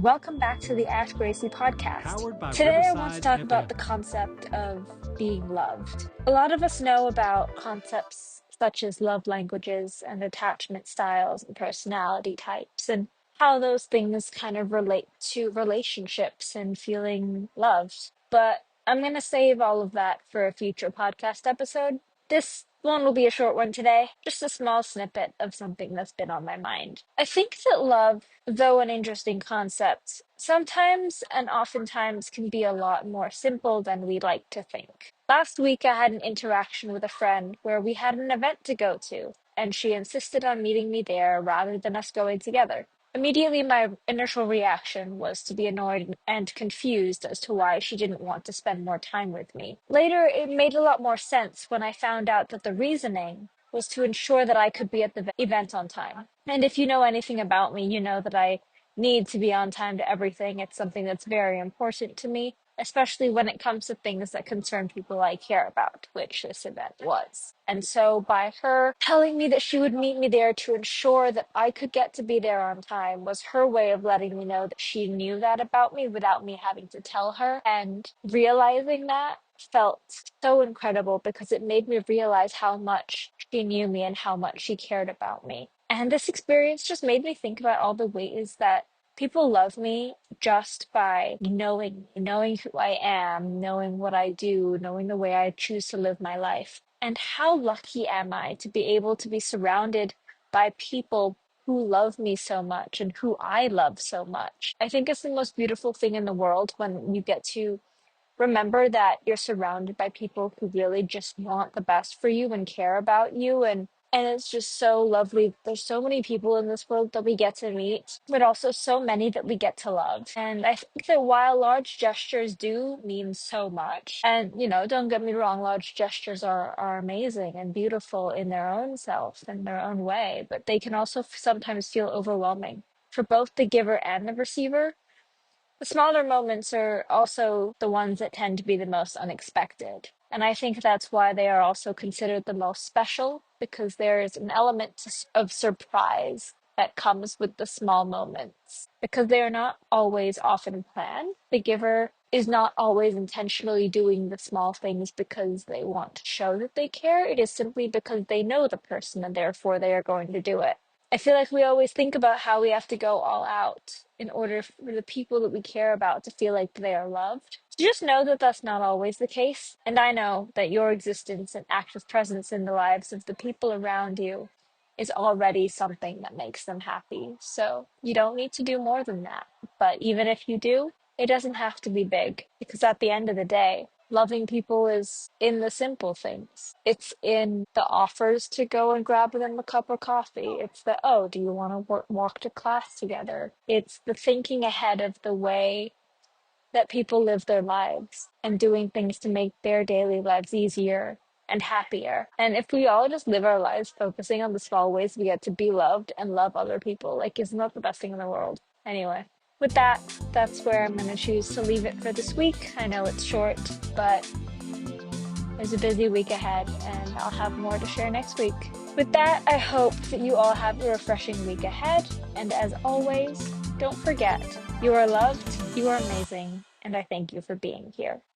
Welcome back to the Ash Gracie podcast. Powered by Today, I want to Riverside talk about FM. the concept of being loved. A lot of us know about concepts such as love languages and attachment styles and personality types, and how those things kind of relate to relationships and feeling loved. But I'm going to save all of that for a future podcast episode. This one will be a short one today, just a small snippet of something that's been on my mind. I think that love, though an interesting concept, sometimes and oftentimes can be a lot more simple than we like to think. Last week, I had an interaction with a friend where we had an event to go to, and she insisted on meeting me there rather than us going together. Immediately, my initial reaction was to be annoyed and confused as to why she didn't want to spend more time with me. Later, it made a lot more sense when I found out that the reasoning was to ensure that I could be at the event on time. And if you know anything about me, you know that I need to be on time to everything. It's something that's very important to me, especially when it comes to things that concern people I care about, which this event was. And so by her telling me that she would meet me there to ensure that I could get to be there on time was her way of letting me know that she knew that about me without me having to tell her. And realizing that felt so incredible because it made me realize how much she knew me and how much she cared about me. And this experience just made me think about all the ways that people love me just by knowing who I am, knowing what I do, knowing the way I choose to live my life. And how lucky am I to be able to be surrounded by people who love me so much and who I love so much. I think it's the most beautiful thing in the world when you get to remember that you're surrounded by people who really just want the best for you and care about you, and it's just so lovely. There's so many people in this world that we get to meet, but also so many that we get to love. And I think that while large gestures do mean so much, and don't get me wrong, large gestures are amazing and beautiful in their own self, in their own way, but they can also sometimes feel overwhelming for both the giver and the receiver. The smaller moments are also the ones that tend to be the most unexpected. And I think that's why they are also considered the most special, because there is an element of surprise that comes with the small moments. Because they are not always often planned. The giver is not always intentionally doing the small things because they want to show that they care. It is simply because they know the person and therefore they are going to do it. I feel like we always think about how we have to go all out in order for the people that we care about to feel like they are loved. Just know that that's not always the case. And I know that your existence and active presence in the lives of the people around you is already something that makes them happy. So you don't need to do more than that. But even if you do, it doesn't have to be big, because at the end of the day, loving people is in the simple things. It's in the offers to go and grab them a cup of coffee. It's the, oh, do you want to walk to class together? It's the thinking ahead of the way that people live their lives and doing things to make their daily lives easier and happier. And if we all just live our lives focusing on the small ways we get to be loved and love other people, like, isn't that the best thing in the world? Anyway, with that, that's where I'm going to choose to leave it for this week. I know it's short, but there's a busy week ahead, and I'll have more to share next week. With that, I hope that you all have a refreshing week ahead. And as always, don't forget, you are loved, you are amazing, and I thank you for being here.